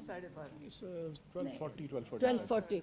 12:40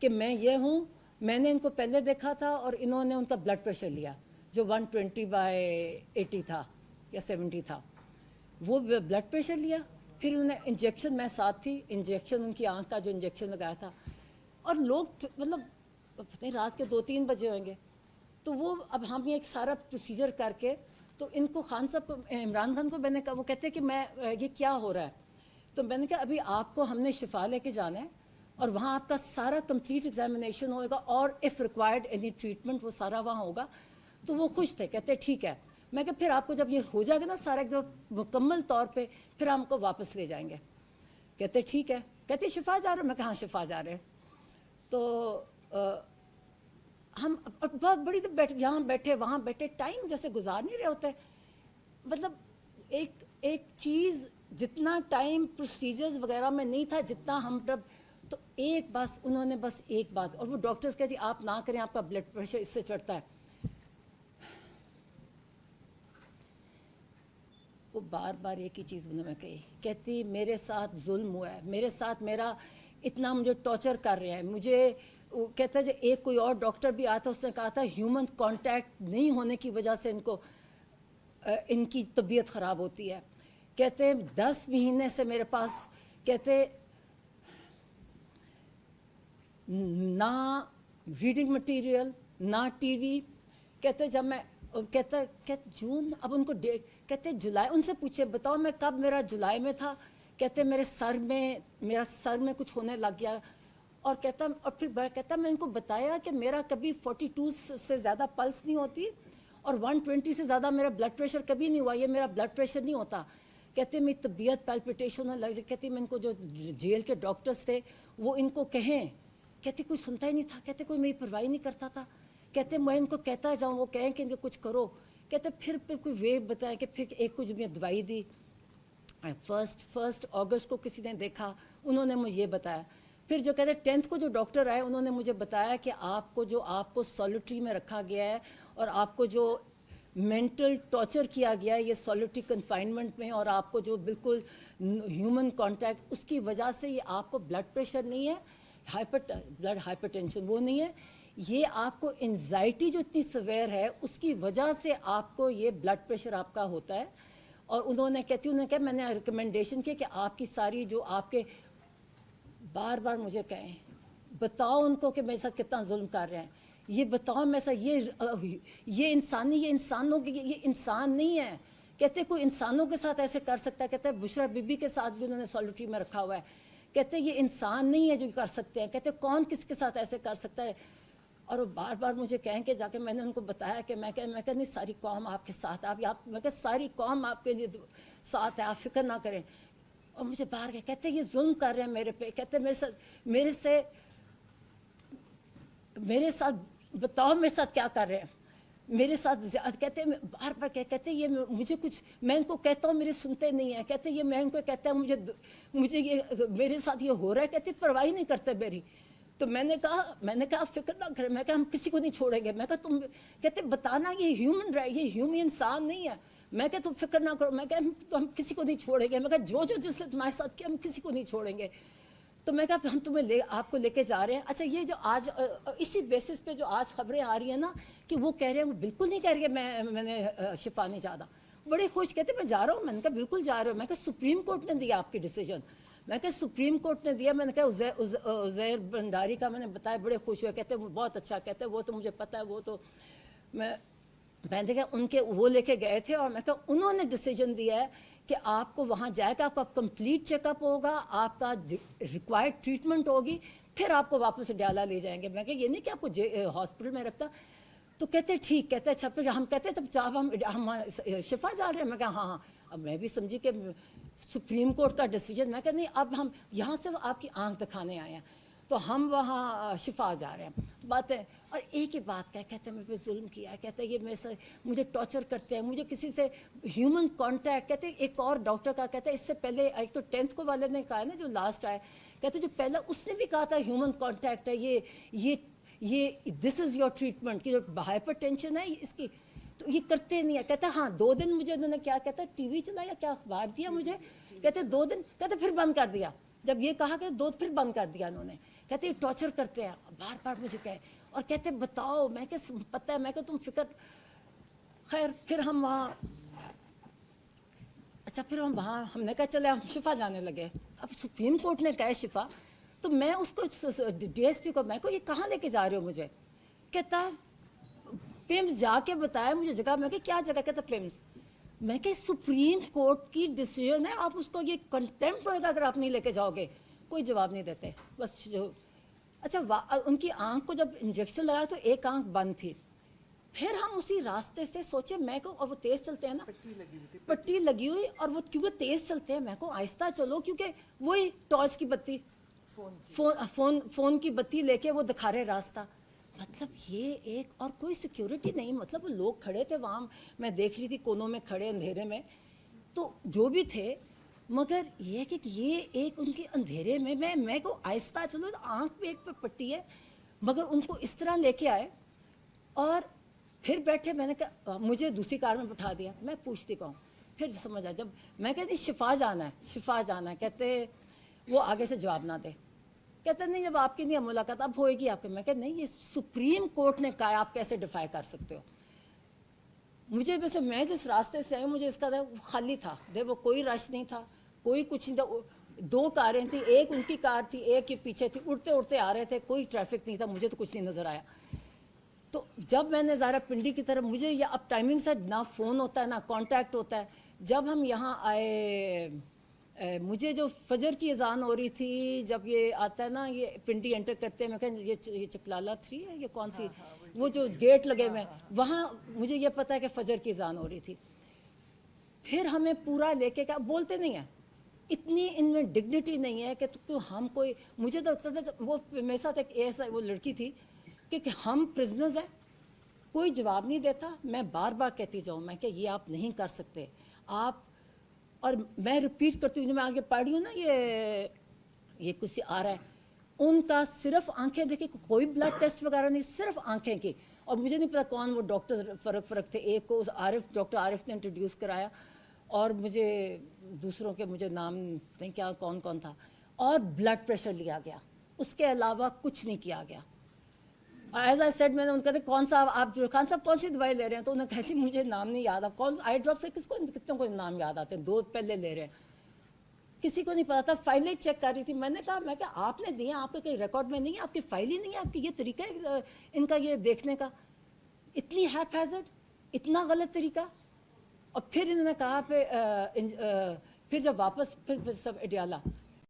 کہ میں یہ ہوں, میں نے ان کو پہلے دیکھا تھا اور انہوں نے ان کا بلڈ پریشر لیا جو 120/80 تھا یا 70 تھا, وہ بلڈ پریشر لیا, پھر انہوں نے انجیکشن, میں ساتھ تھی, انجیکشن ان کی آنکھ کا جو انجیکشن لگایا تھا, اور لوگ مطلب پتہ نہیں رات کے 2-3 بجے ہوئیں گے, تو وہ اب ہم ایک سارا پروسیجر کر کے, تو ان کو خان صاحب کو, عمران خان کو میں نے کہا, وہ کہتے ہیں کہ میں یہ کیا ہو رہا ہے, تو میں نے کہا ابھی آپ کو ہم نے شفا لے کے جانا ہے اور وہاں آپ کا سارا کمپلیٹ ایگزامینیشن ہوگا اور اف ریکوائرڈ اینی ٹریٹمنٹ وہ سارا وہاں ہوگا. تو وہ خوش تھے, کہتے ٹھیک ہے. میں کہ پھر آپ کو جب یہ ہو جائے گا نا سارا ایک دم مکمل طور پہ, پھر ہم کو واپس لے جائیں گے. کہتے ٹھیک ہے. کہتے شفا جا رہے ہیں؟ میں کہا ہاں شفا جا رہے ہیں. تو ہم بہت بڑی دیر بیٹھے, یہاں بیٹھے وہاں بیٹھے, ٹائم جیسے گزار نہیں رہے ہوتے. مطلب ایک چیز, جتنا ٹائم پروسیجرز وغیرہ میں نہیں تھا جتنا ہم جب, تو ایک بس انہوں نے بس ایک بات, اور وہ ڈاکٹرز کہتے جی آپ نہ کریں, آپ کا بلڈ پریشر اس سے چڑھتا ہے. وہ بار بار ایک ہی چیز انہوں نے کہی, کہتی میرے ساتھ ظلم ہوا ہے, میرے ساتھ میرا اتنا مجھے ٹارچر کر رہے ہیں. مجھے وہ کہتا ہے ایک کوئی اور ڈاکٹر بھی آتا, اس نے کہا تھا ہیومن کانٹیکٹ نہیں ہونے کی وجہ سے ان کی طبیعت خراب ہوتی ہے. کہتے 10 مہینے سے میرے پاس, کہتے نہ ریڈنگ مٹیریل نہ ٹی وی. کہتے جب میں کہتے جون, اب ان کو ڈیٹ, کہتے جولائی, ان سے پوچھے بتاؤ میں کب, میرا جولائی میں تھا. کہتے میرا سر میں کچھ ہونے لگ گیا. اور کہتا, اور پھر کہتا میں ان کو بتایا کہ میرا کبھی 42 سے زیادہ پلس نہیں ہوتی اور 120 سے زیادہ میرا بلڈ پریشر کبھی نہیں ہوا, یہ میرا بلڈ پریشر نہیں ہوتا. کہتے میری طبیعت پیلپیٹیشن ہونے لگ جائے. کہتی میں ان کو جو جیل کے ڈاکٹرز تھے وہ ان کو کہیں, کہتے کوئی سنتا ہی نہیں تھا, کہتے کوئی میری پرواہ نہیں کرتا تھا. کہتے میں ان کو کہتا جاؤں, وہ کہیں کہ ان کو کچھ کرو. کہتے پھر کوئی ویو بتایا کہ پھر ایک کچھ میں دوائی دی. 1 اگست کو کسی نے دیکھا, انہوں نے مجھے یہ بتایا. پھر جو کہتے 10th کو جو ڈاکٹر آئے انہوں نے مجھے بتایا کہ آپ کو سولیٹری میں رکھا گیا ہے اور آپ کو جو مینٹل ٹارچر کیا گیا ہے یہ سولیٹری کنفائنمنٹ میں, اور آپ کو جو بالکل ہیومن کانٹیکٹ, اس کی وجہ سے یہ آپ کو بلڈ پریشر نہیں ہے, بلڈ ہائپر ٹینشن وہ نہیں ہے, یہ آپ کو انزائٹی جو اتنی سویر ہے اس کی وجہ سے آپ کو یہ بلڈ پریشر آپ کا ہوتا ہے. اور انہوں نے کہا میں نے ریکمنڈیشن کیا کہ آپ کی ساری جو آپ کے, بار بار مجھے کہیں بتاؤ ان کو کہ میرے ساتھ کتنا ظلم کر رہے ہیں, یہ بتاؤ میرے ساتھ یہ انسانی, یہ انسانوں کی, یہ انسان نہیں ہے. کہتے کوئی انسانوں کے ساتھ ایسے کر سکتا ہے. کہتے بشرا بی بی کے ساتھ بھی انہوں نے سولیٹری میں رکھا ہوا ہے. کہتے یہ انسان نہیں ہے جو کر سکتے ہیں. کہتے کون کس کے ساتھ ایسے کر سکتا ہے. اور وہ بار بار مجھے کہیں کہ جا کے میں نے ان کو بتایا کہ میں کہ نہیں ساری قوم آپ کے ساتھ, میں کہ ساری قوم آپ کے لیے ساتھ ہے, آپ فکر نہ کریں. اور مجھے باہر گئے, کہتے یہ ظلم کر رہے ہیں میرے پہ. کہتے میرے ساتھ بتاؤ میرے ساتھ کیا کر رہے ہیں, میرے ساتھ کہتے بار بار کہتے یہ مجھے کچھ, میں ان کو کہتا ہوں میرے سنتے نہیں ہیں. کہتے یہ میں ان کو کہتا ہوں مجھے یہ میرے ساتھ یہ ہو رہا ہے. کہتے پرواہ نہیں کرتے میری. تو میں نے کہا آپ فکر نہ کریں, میں کہا ہم کسی کو نہیں چھوڑیں گے. میں کہا تم, کہتے بتانا یہ ہیومن رائٹ, یہ ہیومن انسان نہیں ہے. میں کہا تم فکر نہ کرو, میں کہا ہم کسی کو نہیں چھوڑیں گے. میں کہا جو جس نے تمہارے ساتھ کیا ہم کسی کو نہیں چھوڑیں گے. تو میں کہا ہم تمہیں آپ کو لے کے جا رہے ہیں. اچھا یہ جو آج اسی بیسس پہ جو آج خبریں آ رہی ہیں نا کہ وہ کہہ رہے ہیں, وہ بالکل نہیں کہہ رہے میں نے شفا نہیں چاہتا, بڑے خوش. کہتے میں جا رہا ہوں. میں نے کہا بالکل جا رہے ہو. میں کہا سپریم کورٹ نے دیا آپ کی ڈیسیجن. میں کہا سپریم کورٹ نے دیا. میں نے کہا عزیر بنڈاری کا میں نے بتایا, بڑے خوش ہوئے. کہتے وہ بہت اچھا. کہتے وہ تو مجھے پتہ ہے, وہ تو میں نے کہا ان کے وہ لے کے گئے تھے. اور میں کہا انہوں نے ڈیسیجن دیا ہے کہ آپ کو وہاں جائے گا, آپ کا کمپلیٹ چیک اپ ہوگا, آپ کا ریکوائرڈ ٹریٹمنٹ ہوگی, پھر آپ کو واپس ڈیالہ لے جائیں گے. میں کہا یہ نہیں کہ آپ کو ہاسپٹل میں رکھتا. تو کہتے ٹھیک. کہتے اچھا پھر ہم کہتے جب ہم شفا جا رہے ہیں. میں کہا ہاں. اب میں بھی سمجھی کہ سپریم کورٹ کا ڈیسیجن. میں کہا نہیں, اب ہم یہاں سے آپ کی آنکھ دکھانے آئے ہیں, تو ہم وہاں شفا جا رہے ہیں. باتیں, اور ایک ہی بات کہتے میرے پہ ظلم کیا ہے. کہتے یہ میرے سے مجھے ٹارچر کرتے ہیں, مجھے کسی سے ہیومن کانٹیکٹ. کہتے ایک اور ڈاکٹر کا کہتے اس سے پہلے ایک تو 10th کو والے نے کہا ہے نا جو لاسٹ آئے, کہتے جو پہلا اس نے بھی کہا تھا ہیومن کانٹیکٹ ہے, یہ دس از یور ٹریٹمنٹ, کی جو ہائپر ٹینشن ہے اس کی, تو یہ کرتے نہیں ہے. کہتا ہاں 2 دن مجھے انہوں نے کیا کہتا ٹی وی چلایا, کیا اخبار دیا مجھے. کہتے 2 دن, کہتے پھر بند کر دیا. جب یہ کہا کہ دو پھر بند کر دیا انہوں نے. کہتے یہ ٹارچر کرتے ہیں, بار بار مجھے کہے, اور کہتے بتاؤ. میں کہ پتہ ہے, میں کہ تم فکر. خیر پھر ہم وہاں, اچھا پھر ہم وہاں, ہم نے کہا چلے ہم شفا جانے لگے. اب سپریم کورٹ نے کہا شفا, تو میں اس کو ڈی ایس پی کو, میں کو یہ کہاں لے کے جا رہے ہو مجھے؟ کہتا پیمز جا کے بتایا مجھے جگہ. میں کہ کیا جگہ؟ کہتا پیمز. میں کہ سپریم کورٹ کی ڈیسیژن ہے, آپ اس کو یہ کنٹمپٹ ہوگا اگر آپ نہیں لے کے جاؤ گے. کوئی جواب نہیں دیتے بس. جو اچھا ان کی آنکھ کو جب انجیکشن لگایا تو ایک آنکھ بند تھی. پھر ہم اسی راستے سے سوچے, میں کو, اور وہ تیز چلتے ہیں نا, پٹی لگی ہوئی, اور وہ کیونکہ تیز چلتے ہیں, میں کو آہستہ چلو, کیونکہ وہی ٹارچ کی بتی, فون کی بتی لے کے وہ دکھا رہے راستہ. مطلب یہ ایک, اور کوئی سیکیورٹی نہیں, مطلب وہ لوگ کھڑے تھے وہاں, میں دیکھ رہی تھی کونوں میں کھڑے اندھیرے میں, تو جو بھی تھے. مگر یہ کہ یہ ایک ان کے اندھیرے میں کو آہستہ چلو, آنکھ پہ ایک پہ پٹی ہے, مگر ان کو اس طرح لے کے آئے اور پھر بیٹھے. میں نے کہا مجھے دوسری کار میں بٹھا دیا. میں پوچھتی کہوں, پھر سمجھ آیا جب میں کہتی شفا جانا ہے, شفا جانا ہے. کہتے وہ آگے سے جواب نہ دے. کہتے نہیں جب آپ کی نہیں ملاقات اب ہوئے گی آپ کے. میں کہتے نہیں, یہ سپریم کورٹ نے کہا, آپ کیسے ڈیفائی کر سکتے ہو؟ مجھے ویسے, میں جس راستے سے آئی مجھے اس کا خالی تھا, وہ کوئی رش نہیں تھا, کوئی کچھ نہیں تھا. 2 کاریں تھیں, ایک ان کی کار تھی, ایک کے پیچھے تھی, اڑتے اڑتے آ رہے تھے, کوئی ٹریفک نہیں تھا, مجھے تو کچھ نہیں نظر آیا. تو جب میں نے ظاہرہ پنڈی کی طرف, مجھے یہ اب ٹائمنگ سے نہ فون ہوتا ہے نہ کانٹیکٹ ہوتا ہے. جب ہم یہاں آئے, مجھے جو فجر کی اذان ہو رہی تھی, جب یہ آتا ہے نا, یہ پنڈی انٹر کرتے ہیں, میں کہیں یہ چکلالہ 3 ہے, یہ کون سی, وہ جو گیٹ لگے ہوئے ہیں وہاں, مجھے یہ پتہ ہے کہ فجر کی اذان ہو رہی تھی. پھر ہمیں پورا لے کے کیا بولتے نہیں ہیں, اتنی ان میں ڈگنیٹی نہیں ہے کہ ہم کوئی. مجھے تو لگتا تھا, وہ میرے ساتھ ایک ایسا وہ لڑکی تھی کہ ہم پرزنرز ہیں, کوئی جواب نہیں دیتا. میں بار بار کہتی جاؤں, میں کہ یہ آپ نہیں کر سکتے آپ. اور میں ریپیٹ کرتی ہوں, جو میں آگے پڑھ رہی ہوں نا, یہ کچھ آ رہا ہے, ان کا صرف آنکھیں دیکھیں, کوئی بلڈ ٹیسٹ وغیرہ نہیں, صرف آنکھیں کی. اور مجھے نہیں پتا کون وہ ڈاکٹر فرق تھے. ایک کو عارف, ڈاکٹر عارف نے انٹروڈیوس کرایا, اور مجھے دوسروں کے مجھے نام نہیں کیا کون کون تھا. اور بلڈ پریشر لیا گیا, اس کے علاوہ کچھ نہیں کیا گیا. ایز آئی سیڈ, میں نے ان کا کون سا آپ جو خان صاحب کون سی دوائی لے رہے ہیں, تو انہوں نے کہا مجھے نام نہیں یاد. اب کون آئی ڈراپ سے کس کو, کتنے کو نام یاد آتے ہیں, 2 پہلے لے رہے ہیں, کسی کو نہیں پتا تھا. فائلیں چیک کر رہی تھی, میں نے کہا, میں کہ آپ نے دیے, آپ کے کوئی ریکارڈ میں نہیں ہے, آپ کی فائل ہی نہیں ہے, آپ کی یہ طریقہ ہے ان کا یہ دیکھنے کا, اتنی ہیپ ہیزرڈ, اتنا غلط طریقہ. اور پھر انہوں نے کہا پھر جب واپس پھر سب اڈیالہ,